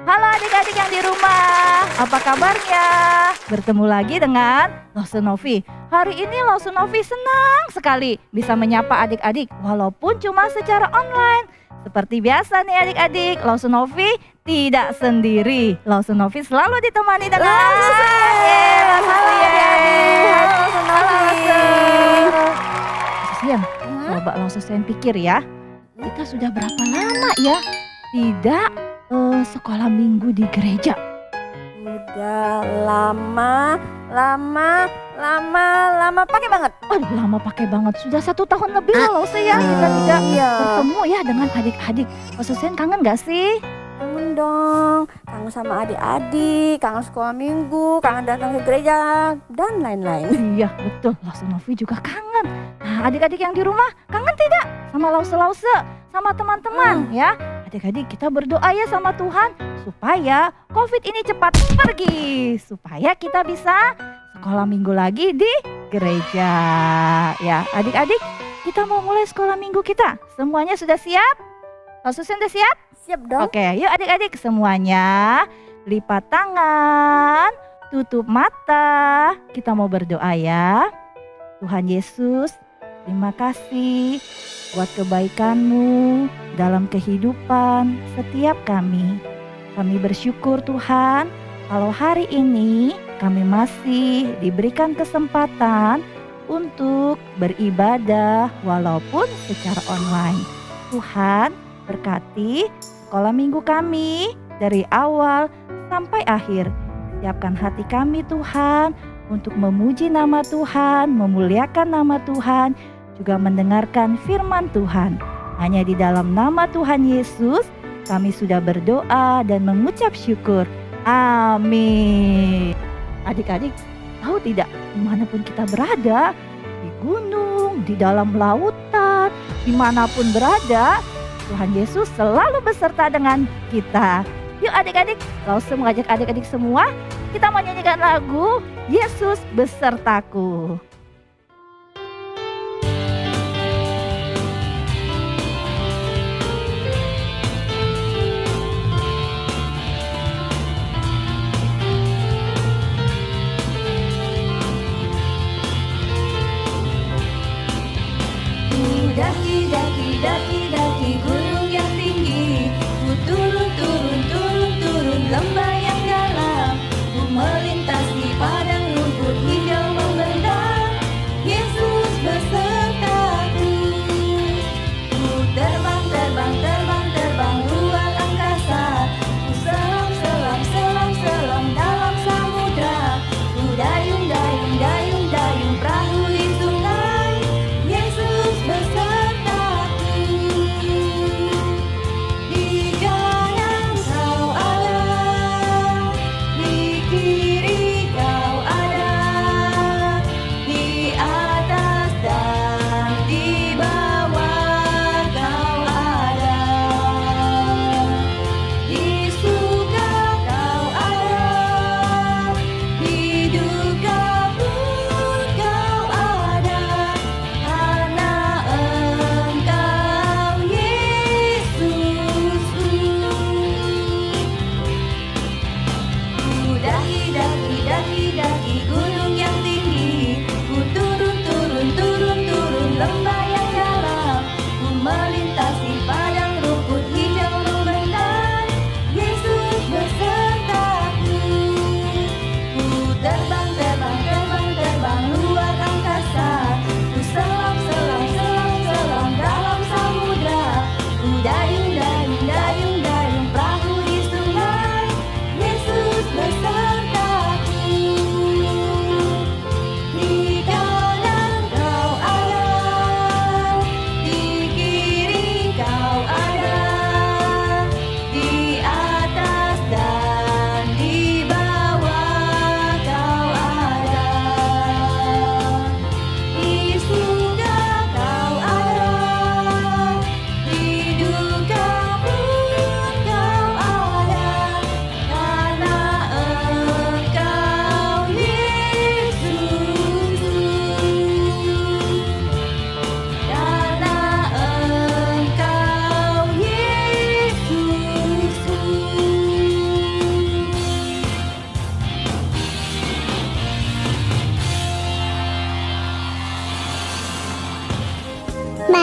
Halo adik-adik yang di rumah, apa kabarnya? Bertemu lagi dengan Lause Novi. Hari ini Lause Novi senang sekali bisa menyapa adik-adik walaupun cuma secara online. Seperti biasa nih adik-adik, Lause Novi tidak sendiri. Lause Novi selalu ditemani dengan Lause Sian. Coba Lause Sian pikir ya, kita sudah berapa lama ya tidak sekolah minggu di gereja? Udah lama pakai banget. Aduh, lama pakai banget. Sudah 1 tahun lebih loh ya kita tidak bertemu ya dengan adik-adik. Khususnya kangen gak sih? Kangen dong, kangen sama adik-adik, kangen sekolah minggu, kangen datang ke gereja, dan lain-lain. Iya betul, Lause Novi juga kangen. Nah adik-adik yang di rumah kangen tidak sama Lause-Lause, sama teman-teman ya? Adik-adik kita berdoa ya sama Tuhan supaya COVID ini cepat pergi, supaya kita bisa sekolah minggu lagi di gereja. Ya adik-adik, kita mau mulai sekolah minggu kita. Semuanya sudah siap? Lause sudah siap? Siap dong. Oke, yuk adik-adik semuanya lipat tangan, tutup mata. Kita mau berdoa ya. Tuhan Yesus, terima kasih buat kebaikan-Mu dalam kehidupan setiap kami. Kami bersyukur Tuhan kalau hari ini kami masih diberikan kesempatan untuk beribadah walaupun secara online. Tuhan berkati sekolah minggu kami dari awal sampai akhir. Siapkan hati kami Tuhan untuk memuji nama Tuhan, memuliakan nama Tuhan, juga mendengarkan firman Tuhan. Hanya di dalam nama Tuhan Yesus kami sudah berdoa dan mengucap syukur. Amin. Adik-adik, tahu tidak dimanapun kita berada, di gunung, di dalam lautan, dimanapun berada, Tuhan Yesus selalu beserta dengan kita. Yuk adik-adik, Lause mengajak adik-adik semua, kita mau nyanyikan lagu Yesus Besertaku. Daki gunung yang tinggi, ku turun lembah yang dalam, ku melintasi padang rumput hijau membentang.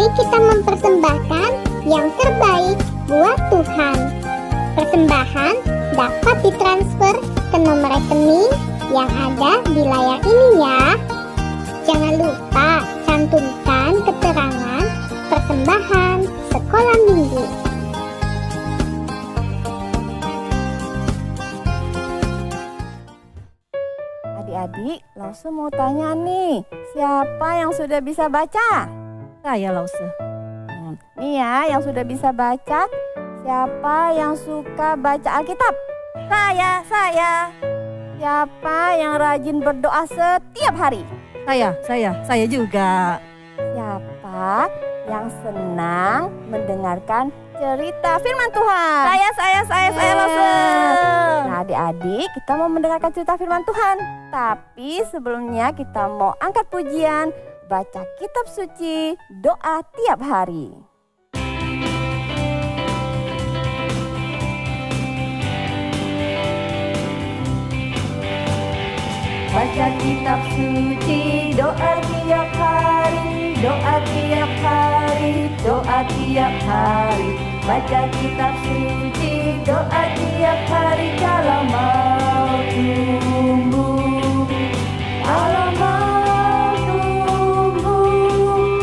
Mari kita mempersembahkan yang terbaik buat Tuhan. Persembahan dapat ditransfer ke nomor rekening yang ada di layar ini ya. Jangan lupa cantumkan keterangan persembahan sekolah minggu. Adik-adik, Lause mau tanya nih, siapa yang sudah bisa baca? Saya Lause. Nih ya, yang sudah bisa baca, siapa yang suka baca Alkitab? Saya. Siapa yang rajin berdoa setiap hari? Saya juga. Siapa yang senang mendengarkan cerita firman Tuhan? Saya Lause. Nah adik-adik, kita mau mendengarkan cerita firman Tuhan. Tapi sebelumnya kita mau angkat pujian, baca kitab suci, doa tiap hari. Baca kitab suci, doa tiap hari, doa tiap hari, doa tiap hari. Baca kitab suci, doa tiap hari kalau mau tumbuh, kalau mau tumbuh,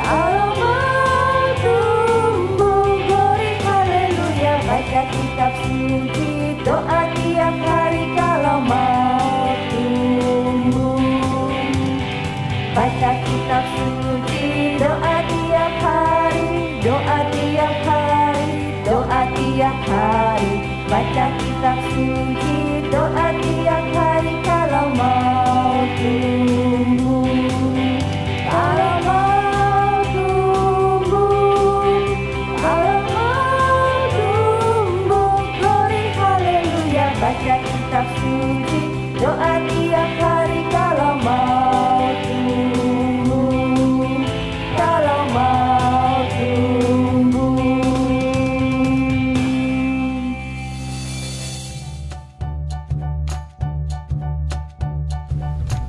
kalau mau tumbuh. Glory haleluya. Baca kitab suci, doa tiap hari kalau mau tumbuh. Baca kitab suci, doa tiap hari, doa tiap hari, doa tiap hari. Baca kitab suci, doa tiap hari kalau mau tumbuh, kalau mau tumbuh, kalau mau tumbuh. Glory haleluya. Baca kitab suci, doa tiap hari kalau mau tumbuh, kalau mau tumbuh.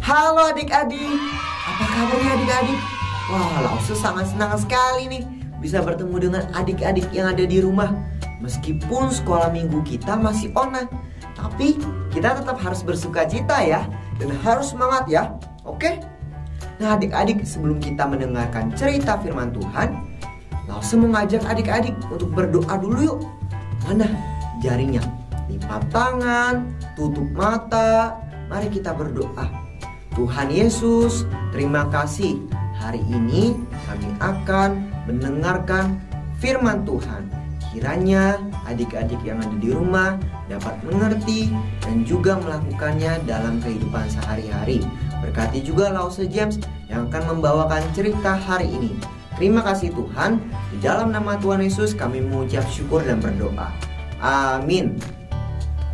Halo adik-adik, apa kabarnya adik-adik? Wah, Lause sangat senang sekali nih bisa bertemu dengan adik-adik yang ada di rumah. Meskipun sekolah minggu kita masih online, tapi kita tetap harus bersuka cita ya, dan harus semangat ya, oke? Nah adik-adik, sebelum kita mendengarkan cerita firman Tuhan, Lause mengajak adik-adik untuk berdoa dulu yuk. Mana jaringnya? Lipat tangan, tutup mata, mari kita berdoa. Tuhan Yesus, terima kasih. Hari ini kami akan mendengarkan firman Tuhan. Kiranya adik-adik yang ada di rumah dapat mengerti dan juga melakukannya dalam kehidupan sehari-hari. Berkati juga Lause James yang akan membawakan cerita hari ini. Terima kasih Tuhan. Di dalam nama Tuhan Yesus kami mengucap syukur dan berdoa. Amin.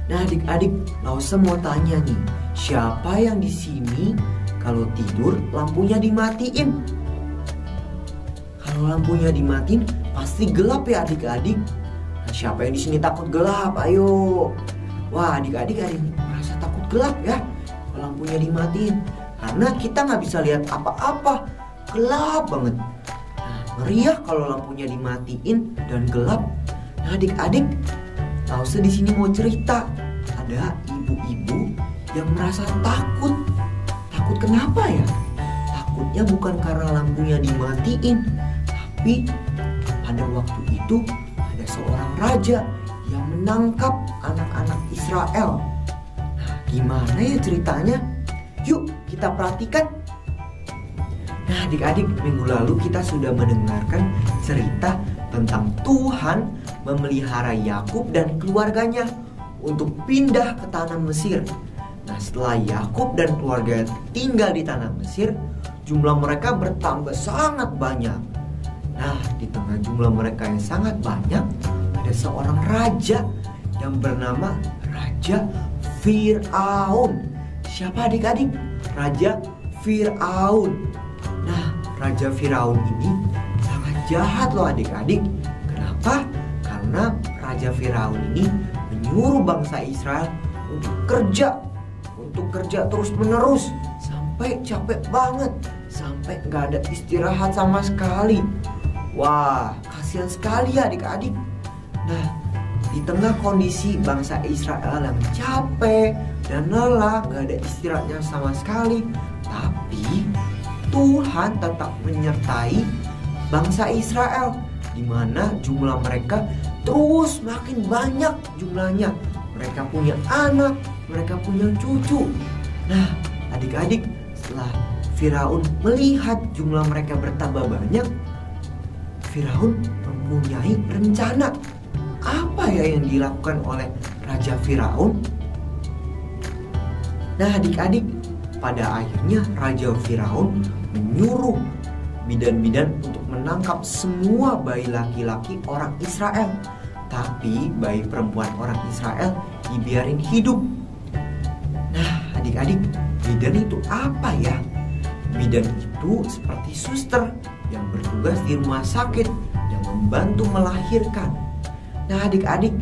Nah adik-adik, Lause mau tanya nih, siapa yang di sini kalau tidur lampunya dimatiin? Kalau lampunya dimatiin pasti gelap ya adik-adik. Nah, siapa yang di sini takut gelap? Ayo. Wah adik-adik ada yang merasa takut gelap ya kalau lampunya dimatiin, karena kita nggak bisa lihat apa-apa, gelap banget. Nah, meriah kalau lampunya dimatiin dan gelap. Nah adik-adik, Lause di sini mau cerita. Ada ibu-ibu yang merasa takut. Takut kenapa ya? Takutnya bukan karena lampunya dimatiin, tapi pada waktu itu ada seorang raja yang menangkap anak-anak Israel. Nah, gimana ya ceritanya? Yuk kita perhatikan. Nah adik-adik, minggu lalu kita sudah mendengarkan cerita tentang Tuhan memelihara Yakub dan keluarganya untuk pindah ke tanah Mesir. Nah setelah Yakub dan keluarga tinggal di tanah Mesir, jumlah mereka bertambah sangat banyak. Nah di tengah jumlah mereka yang sangat banyak, ada seorang raja yang bernama Raja Firaun. Siapa adik-adik? Raja Firaun. Nah Raja Firaun ini sangat jahat loh adik-adik. Kenapa? Karena Raja Firaun ini menyuruh bangsa Israel untuk kerja terus-menerus sampai capek banget, sampai nggak ada istirahat sama sekali. Wah, kasihan sekali ya adik-adik. Nah, di tengah kondisi bangsa Israel yang capek dan lelah, gak ada istirahatnya sama sekali, tapi Tuhan tetap menyertai bangsa Israel, di mana jumlah mereka terus makin banyak jumlahnya. Mereka punya anak, mereka punya cucu. Nah, adik-adik, setelah Firaun melihat jumlah mereka bertambah banyak, Firaun mempunyai rencana. Apa ya yang dilakukan oleh Raja Firaun? Nah, adik-adik, pada akhirnya Raja Firaun menyuruh bidan-bidan untuk menangkap semua bayi laki-laki orang Israel. Tapi bayi perempuan orang Israel dibiarin hidup. Nah, adik-adik, bidan itu apa ya? Bidan itu seperti suster yang bertugas di rumah sakit yang membantu melahirkan. Nah, adik-adik,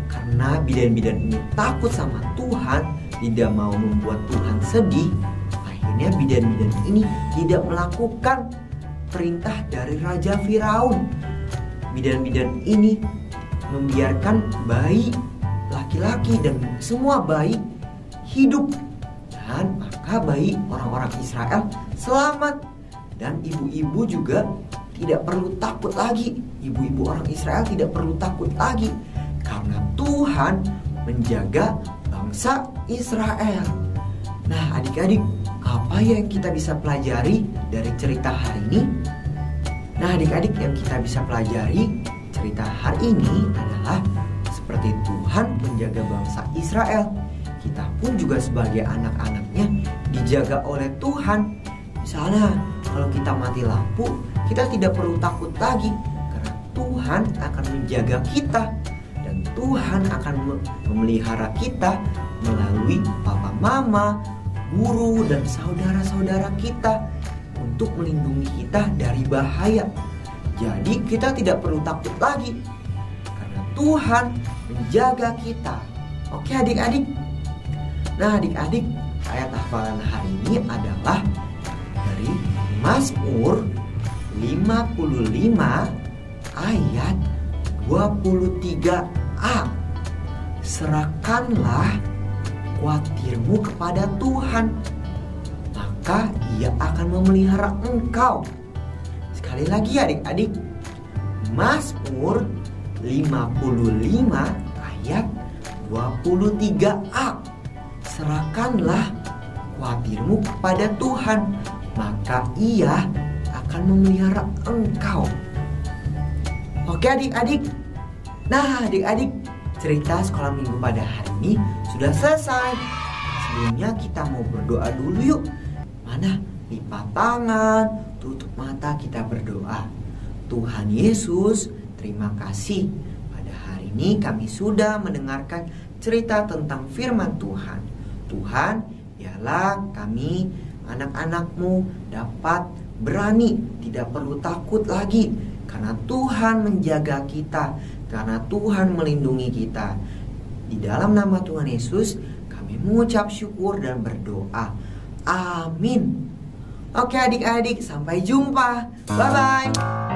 karena bidan-bidan ini takut sama Tuhan, tidak mau membuat Tuhan sedih, akhirnya bidan-bidan ini tidak melakukan perintah dari Raja Firaun. Bidan-bidan ini membiarkan bayi laki-laki dan semua bayi hidup, dan maka bayi orang-orang Israel selamat. Dan ibu-ibu juga tidak perlu takut lagi. Ibu-ibu orang Israel tidak perlu takut lagi, karena Tuhan menjaga bangsa Israel. Nah, adik-adik, apa yang kita bisa pelajari dari cerita hari ini? Nah, adik-adik, yang kita bisa pelajari cerita hari ini adalah seperti Tuhan menjaga bangsa Israel. Kita pun juga sebagai anak-anaknya dijaga oleh Tuhan. Misalnya, kalau kita mati lampu, kita tidak perlu takut lagi, karena Tuhan akan menjaga kita. Dan Tuhan akan memelihara kita melalui papa mama, guru, dan saudara-saudara kita untuk melindungi kita dari bahaya. Jadi kita tidak perlu takut lagi, karena Tuhan menjaga kita. Oke adik-adik. Nah, adik-adik, ayat hafalan hari ini adalah dari Mazmur 55 ayat 23a. Serahkanlah khawatirmu kepada Tuhan, maka Ia akan memelihara engkau. Sekali lagi adik-adik, Mazmur 55 ayat 23a. Serahkanlah khawatirmu kepada Tuhan, maka Ia akan memelihara engkau. Oke adik-adik. Nah, adik-adik, cerita sekolah minggu pada hari ini sudah selesai. Sebelumnya kita mau berdoa dulu yuk. Mana? Lipat tangan, tutup mata, kita berdoa. Tuhan Yesus, terima kasih. Pada hari ini kami sudah mendengarkan cerita tentang firman Tuhan. Tuhan, biarlah kami anak-anak-Mu dapat berani, tidak perlu takut lagi, karena Tuhan menjaga kita, karena Tuhan melindungi kita. Di dalam nama Tuhan Yesus kami mengucap syukur dan berdoa. Amin. Oke adik-adik, sampai jumpa. Bye-bye.